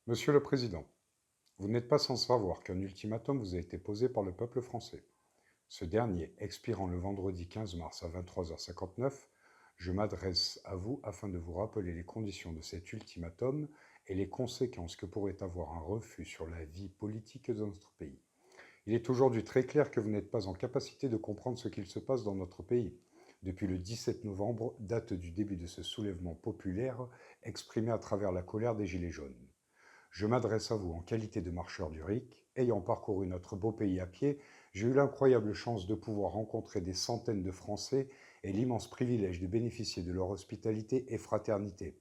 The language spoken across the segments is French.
Monsieur le Président, vous n'êtes pas sans savoir qu'un ultimatum vous a été posé par le peuple français. Ce dernier expirant le vendredi 15 mars à 23h59, je m'adresse à vous afin de vous rappeler les conditions de cet ultimatum et les conséquences que pourrait avoir un refus sur la vie politique de notre pays. Il est aujourd'hui très clair que vous n'êtes pas en capacité de comprendre ce qu'il se passe dans notre pays. Depuis le 17 novembre, date du début de ce soulèvement populaire exprimé à travers la colère des Gilets jaunes. Je m'adresse à vous en qualité de marcheur du RIC. Ayant parcouru notre beau pays à pied, j'ai eu l'incroyable chance de pouvoir rencontrer des centaines de Français et l'immense privilège de bénéficier de leur hospitalité et fraternité.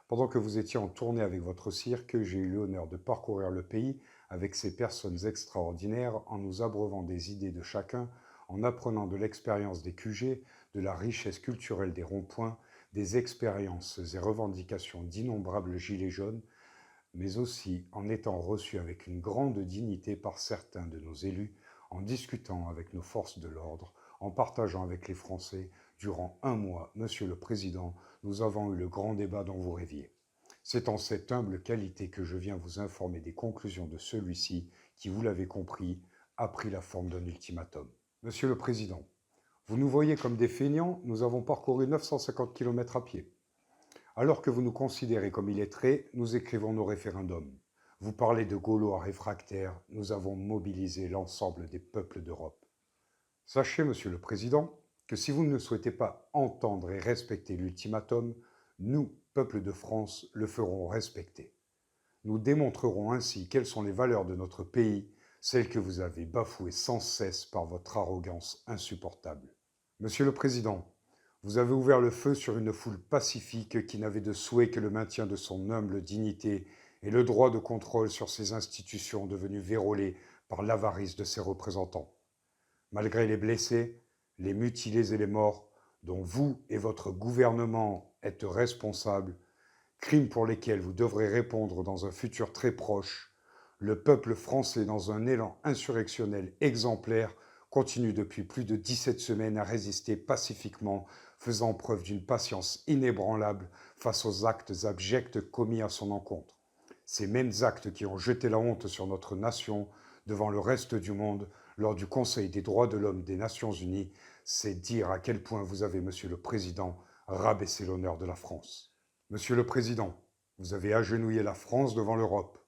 Pendant que vous étiez en tournée avec votre cirque, j'ai eu l'honneur de parcourir le pays avec ces personnes extraordinaires en nous abreuvant des idées de chacun, en apprenant de l'expérience des QG, de la richesse culturelle des ronds-points, des expériences et revendications d'innombrables gilets jaunes, mais aussi en étant reçu avec une grande dignité par certains de nos élus, en discutant avec nos forces de l'ordre, en partageant avec les Français. Durant un mois, Monsieur le Président, nous avons eu le grand débat dont vous rêviez. C'est en cette humble qualité que je viens vous informer des conclusions de celui-ci qui, vous l'avez compris, a pris la forme d'un ultimatum. Monsieur le Président, vous nous voyez comme des feignants, nous avons parcouru 950 km à pied. Alors que vous nous considérez comme illettrés, nous écrivons nos référendums. Vous parlez de Gaulois réfractaires, nous avons mobilisé l'ensemble des peuples d'Europe. Sachez, Monsieur le Président, que si vous ne souhaitez pas entendre et respecter l'ultimatum, nous, peuple de France, le ferons respecter. Nous démontrerons ainsi quelles sont les valeurs de notre pays, celles que vous avez bafouées sans cesse par votre arrogance insupportable. Monsieur le Président, vous avez ouvert le feu sur une foule pacifique qui n'avait de souhait que le maintien de son humble dignité et le droit de contrôle sur ses institutions devenues vérolées par l'avarice de ses représentants. Malgré les blessés, les mutilés et les morts, dont vous et votre gouvernement êtes responsables, crimes pour lesquels vous devrez répondre dans un futur très proche, le peuple français, dans un élan insurrectionnel exemplaire, continue depuis plus de 17 semaines à résister pacifiquement, faisant preuve d'une patience inébranlable face aux actes abjects commis à son encontre. Ces mêmes actes qui ont jeté la honte sur notre nation devant le reste du monde lors du Conseil des droits de l'homme des Nations Unies, c'est dire à quel point vous avez, Monsieur le Président, rabaissé l'honneur de la France. Monsieur le Président, vous avez agenouillé la France devant l'Europe,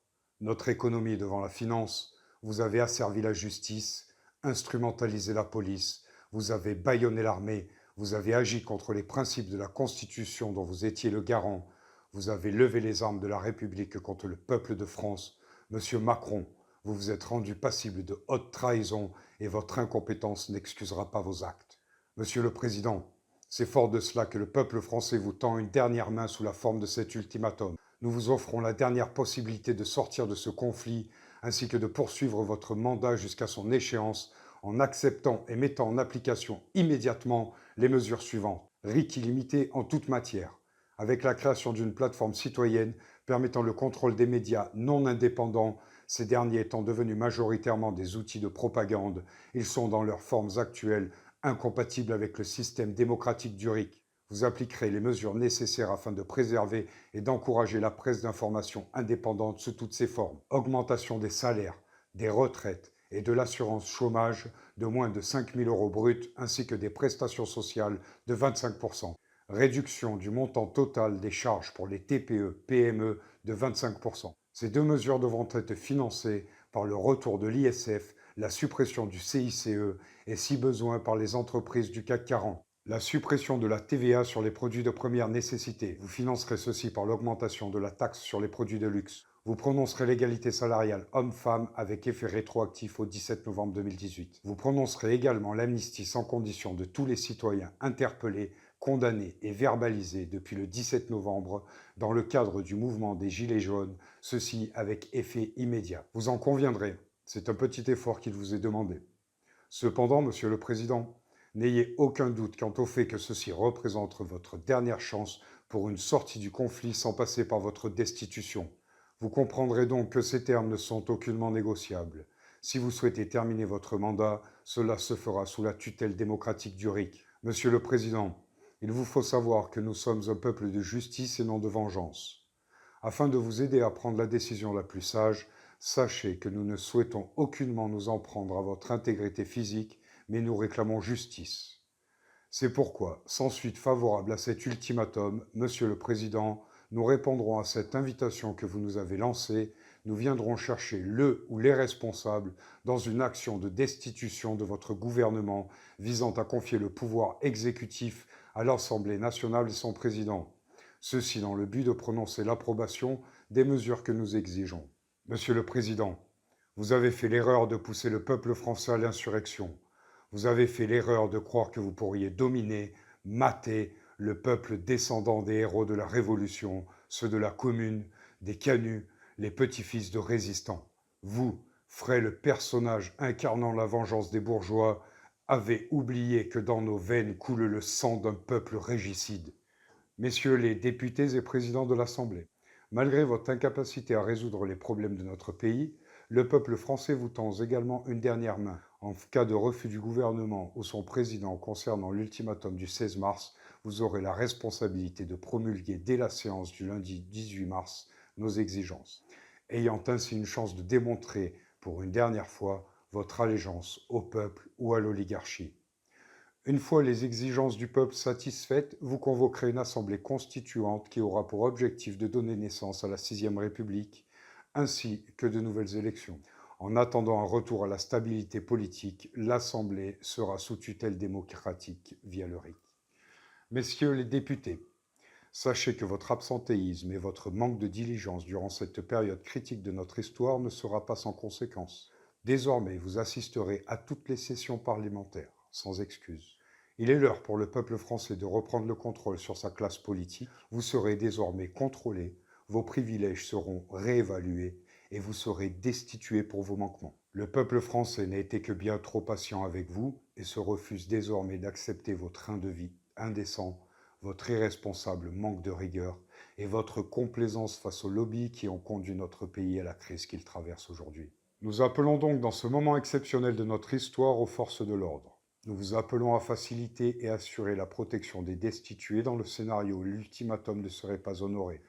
notre économie devant la finance, vous avez asservi la justice, instrumentalisé la police, vous avez bâillonné l'armée, vous avez agi contre les principes de la Constitution dont vous étiez le garant, vous avez levé les armes de la République contre le peuple de France. Monsieur Macron, vous vous êtes rendu passible de haute trahison et votre incompétence n'excusera pas vos actes. Monsieur le Président, c'est fort de cela que le peuple français vous tend une dernière main sous la forme de cet ultimatum. Nous vous offrons la dernière possibilité de sortir de ce conflit, ainsi que de poursuivre votre mandat jusqu'à son échéance en acceptant et mettant en application immédiatement les mesures suivantes. RIC illimité en toute matière, avec la création d'une plateforme citoyenne permettant le contrôle des médias non indépendants, ces derniers étant devenus majoritairement des outils de propagande, ils sont dans leurs formes actuelles incompatibles avec le système démocratique du RIC. Vous appliquerez les mesures nécessaires afin de préserver et d'encourager la presse d'information indépendante sous toutes ses formes. Augmentation des salaires, des retraites et de l'assurance chômage de moins de 5 000 € bruts, ainsi que des prestations sociales de 25%. Réduction du montant total des charges pour les TPE, PME de 25%. Ces deux mesures devront être financées par le retour de l'ISF, la suppression du CICE et, si besoin, par les entreprises du CAC 40. La suppression de la TVA sur les produits de première nécessité. Vous financerez ceci par l'augmentation de la taxe sur les produits de luxe. Vous prononcerez l'égalité salariale homme-femme avec effet rétroactif au 17 novembre 2018. Vous prononcerez également l'amnistie sans condition de tous les citoyens interpellés, condamnés et verbalisés depuis le 17 novembre dans le cadre du mouvement des Gilets jaunes, ceci avec effet immédiat. Vous en conviendrez, c'est un petit effort qu'il vous est demandé. Cependant, Monsieur le Président, n'ayez aucun doute quant au fait que ceci représente votre dernière chance pour une sortie du conflit sans passer par votre destitution. Vous comprendrez donc que ces termes ne sont aucunement négociables. Si vous souhaitez terminer votre mandat, cela se fera sous la tutelle démocratique du RIC. Monsieur le Président, il vous faut savoir que nous sommes un peuple de justice et non de vengeance. Afin de vous aider à prendre la décision la plus sage, sachez que nous ne souhaitons aucunement nous en prendre à votre intégrité physique, mais nous réclamons justice. C'est pourquoi, sans suite favorable à cet ultimatum, Monsieur le Président, nous répondrons à cette invitation que vous nous avez lancée. Nous viendrons chercher le ou les responsables dans une action de destitution de votre gouvernement visant à confier le pouvoir exécutif à l'Assemblée nationale et son président. Ceci dans le but de prononcer l'approbation des mesures que nous exigeons. Monsieur le Président, vous avez fait l'erreur de pousser le peuple français à l'insurrection. Vous avez fait l'erreur de croire que vous pourriez dominer, mater le peuple descendant des héros de la Révolution, ceux de la Commune, des canuts, les petits-fils de résistants. Vous, frêle personnage incarnant la vengeance des bourgeois, avez oublié que dans nos veines coule le sang d'un peuple régicide. Messieurs les députés et présidents de l'Assemblée, malgré votre incapacité à résoudre les problèmes de notre pays, le peuple français vous tend également une dernière main. En cas de refus du gouvernement ou son président concernant l'ultimatum du 16 mars, vous aurez la responsabilité de promulguer dès la séance du lundi 18 mars nos exigences, ayant ainsi une chance de démontrer pour une dernière fois votre allégeance au peuple ou à l'oligarchie. Une fois les exigences du peuple satisfaites, vous convoquerez une assemblée constituante qui aura pour objectif de donner naissance à la 6e République, ainsi que de nouvelles élections. En attendant un retour à la stabilité politique, l'Assemblée sera sous tutelle démocratique via le RIC. Messieurs les députés, sachez que votre absentéisme et votre manque de diligence durant cette période critique de notre histoire ne sera pas sans conséquences. Désormais, vous assisterez à toutes les sessions parlementaires, sans excuse. Il est l'heure pour le peuple français de reprendre le contrôle sur sa classe politique. Vous serez désormais contrôlés, vos privilèges seront réévalués et vous serez destitués pour vos manquements. Le peuple français n'a été que bien trop patient avec vous et se refuse désormais d'accepter vos trains de vie indécents, votre irresponsable manque de rigueur et votre complaisance face aux lobbies qui ont conduit notre pays à la crise qu'il traverse aujourd'hui. Nous appelons donc dans ce moment exceptionnel de notre histoire aux forces de l'ordre. Nous vous appelons à faciliter et assurer la protection des destitués dans le scénario où l'ultimatum ne serait pas honoré.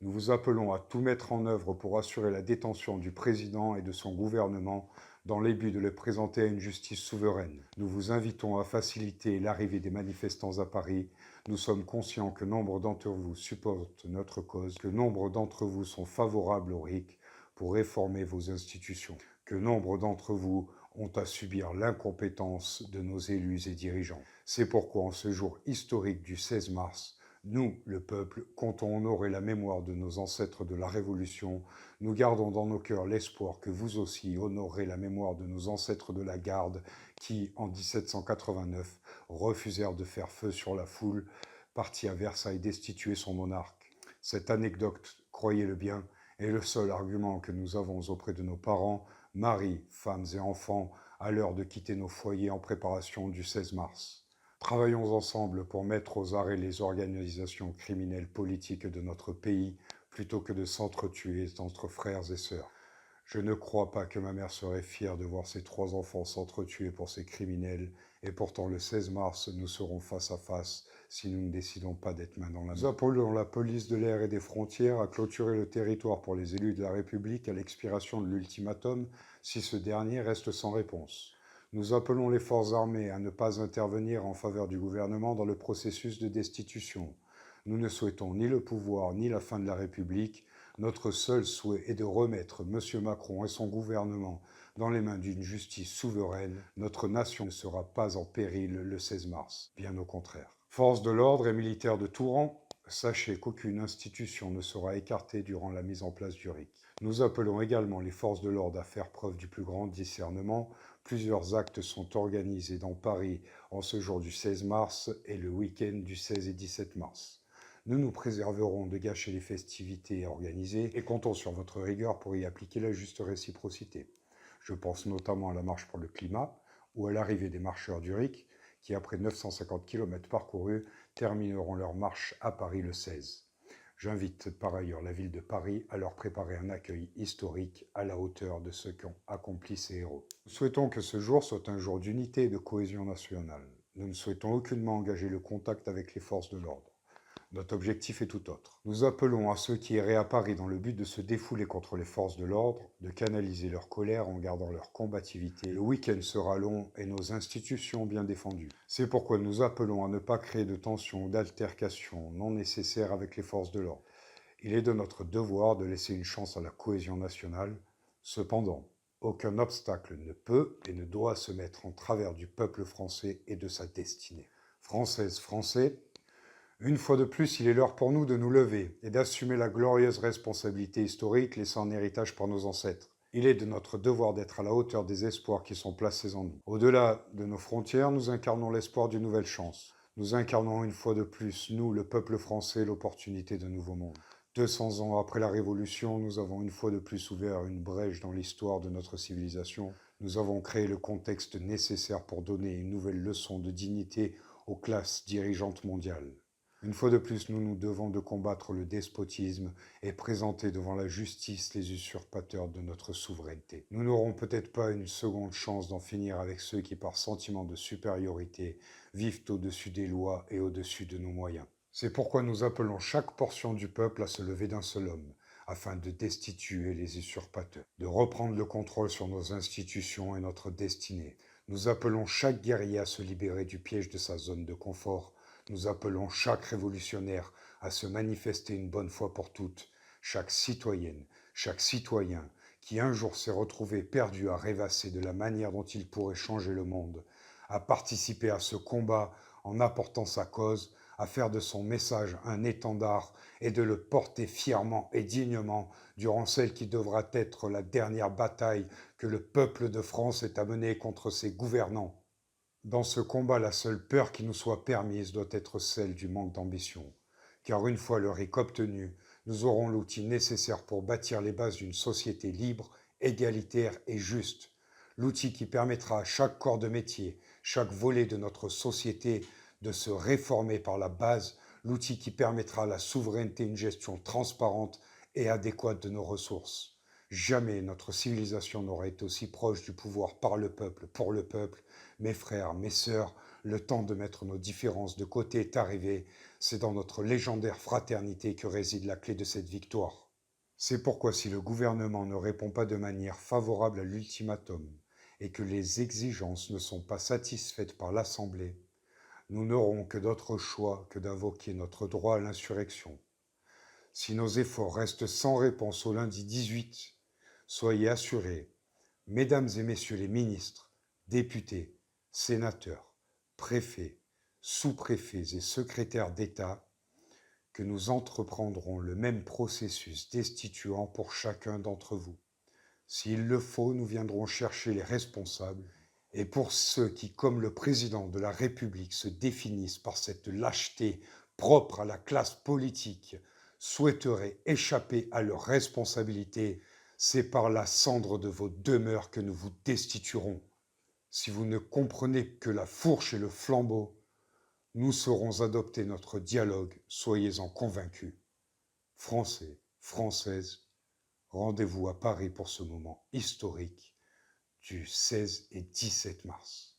Nous vous appelons à tout mettre en œuvre pour assurer la détention du président et de son gouvernement dans les buts de le présenter à une justice souveraine. Nous vous invitons à faciliter l'arrivée des manifestants à Paris. Nous sommes conscients que nombre d'entre vous supportent notre cause, que nombre d'entre vous sont favorables au RIC pour réformer vos institutions, que nombre d'entre vous ont à subir l'incompétence de nos élus et dirigeants. C'est pourquoi en ce jour historique du 16 mars, nous, le peuple, comptons honorer la mémoire de nos ancêtres de la Révolution. Nous gardons dans nos cœurs l'espoir que vous aussi honorerez la mémoire de nos ancêtres de la Garde qui, en 1789, refusèrent de faire feu sur la foule, partis à Versailles destituer son monarque. Cette anecdote, croyez-le bien, est le seul argument que nous avons auprès de nos parents, maris, femmes et enfants, à l'heure de quitter nos foyers en préparation du 16 mars. Travaillons ensemble pour mettre aux arrêts les organisations criminelles politiques de notre pays, plutôt que de s'entretuer entre frères et sœurs. Je ne crois pas que ma mère serait fière de voir ses 3 enfants s'entretuer pour ces criminels, et pourtant le 16 mars, nous serons face à face si nous ne décidons pas d'être main dans la main. Nous appelons la police de l'air et des frontières à clôturer le territoire pour les élus de la République à l'expiration de l'ultimatum si ce dernier reste sans réponse. Nous appelons les forces armées à ne pas intervenir en faveur du gouvernement dans le processus de destitution. Nous ne souhaitons ni le pouvoir ni la fin de la République. Notre seul souhait est de remettre M. Macron et son gouvernement dans les mains d'une justice souveraine. Notre nation ne sera pas en péril le 16 mars, bien au contraire. Forces de l'ordre et militaires de tout rang, sachez qu'aucune institution ne sera écartée durant la mise en place du RIC. Nous appelons également les forces de l'ordre à faire preuve du plus grand discernement. Plusieurs actes sont organisés dans Paris en ce jour du 16 mars et le week-end du 16 et 17 mars. Nous nous préserverons de gâcher les festivités organisées et comptons sur votre rigueur pour y appliquer la juste réciprocité. Je pense notamment à la marche pour le climat ou à l'arrivée des marcheurs du RIC qui, après 950 km parcourus, termineront leur marche à Paris le 16. J'invite par ailleurs la ville de Paris à leur préparer un accueil historique à la hauteur de ce qu'ont accompli ces héros. Nous souhaitons que ce jour soit un jour d'unité et de cohésion nationale. Nous ne souhaitons aucunement engager le contact avec les forces de l'ordre. Notre objectif est tout autre. Nous appelons à ceux qui iraient à Paris dans le but de se défouler contre les forces de l'ordre, de canaliser leur colère en gardant leur combativité. Le week-end sera long et nos institutions bien défendues. C'est pourquoi nous appelons à ne pas créer de tensions ou d'altercations non nécessaires avec les forces de l'ordre. Il est de notre devoir de laisser une chance à la cohésion nationale. Cependant, aucun obstacle ne peut et ne doit se mettre en travers du peuple français et de sa destinée. Françaises, Français, une fois de plus, il est l'heure pour nous de nous lever et d'assumer la glorieuse responsabilité historique laissée en héritage par nos ancêtres. Il est de notre devoir d'être à la hauteur des espoirs qui sont placés en nous. Au-delà de nos frontières, nous incarnons l'espoir d'une nouvelle chance. Nous incarnons une fois de plus, nous, le peuple français, l'opportunité d'un nouveau monde. 200 ans après la Révolution, nous avons une fois de plus ouvert une brèche dans l'histoire de notre civilisation. Nous avons créé le contexte nécessaire pour donner une nouvelle leçon de dignité aux classes dirigeantes mondiales. Une fois de plus, nous nous devons de combattre le despotisme et présenter devant la justice les usurpateurs de notre souveraineté. Nous n'aurons peut-être pas une seconde chance d'en finir avec ceux qui, par sentiment de supériorité, vivent au-dessus des lois et au-dessus de nos moyens. C'est pourquoi nous appelons chaque portion du peuple à se lever d'un seul homme, afin de destituer les usurpateurs, de reprendre le contrôle sur nos institutions et notre destinée. Nous appelons chaque guerrier à se libérer du piège de sa zone de confort. Nous appelons chaque révolutionnaire à se manifester une bonne fois pour toutes, chaque citoyenne, chaque citoyen qui un jour s'est retrouvé perdu à rêvasser de la manière dont il pourrait changer le monde, à participer à ce combat en apportant sa cause, à faire de son message un étendard et de le porter fièrement et dignement durant celle qui devra être la dernière bataille que le peuple de France ait à mener contre ses gouvernants. Dans ce combat, la seule peur qui nous soit permise doit être celle du manque d'ambition, car une fois le RIC obtenu, nous aurons l'outil nécessaire pour bâtir les bases d'une société libre, égalitaire et juste, l'outil qui permettra à chaque corps de métier, chaque volet de notre société de se réformer par la base, l'outil qui permettra à la souveraineté une gestion transparente et adéquate de nos ressources. Jamais notre civilisation n'aura été aussi proche du pouvoir par le peuple, pour le peuple. Mes frères, mes sœurs, le temps de mettre nos différences de côté est arrivé. C'est dans notre légendaire fraternité que réside la clé de cette victoire. C'est pourquoi si le gouvernement ne répond pas de manière favorable à l'ultimatum et que les exigences ne sont pas satisfaites par l'Assemblée, nous n'aurons que d'autre choix que d'invoquer notre droit à l'insurrection. Si nos efforts restent sans réponse au lundi 18, soyez assurés, mesdames et messieurs les ministres, députés, sénateurs, préfets, sous-préfets et secrétaires d'État, que nous entreprendrons le même processus destituant pour chacun d'entre vous. S'il le faut, nous viendrons chercher les responsables, et pour ceux qui, comme le président de la République, se définissent par cette lâcheté propre à la classe politique, souhaiteraient échapper à leurs responsabilités, c'est par la cendre de vos demeures que nous vous destituerons. Si vous ne comprenez que la fourche et le flambeau, nous saurons adopter notre dialogue, soyez-en convaincus. Français, Françaises, rendez-vous à Paris pour ce moment historique du 16 et 17 mars.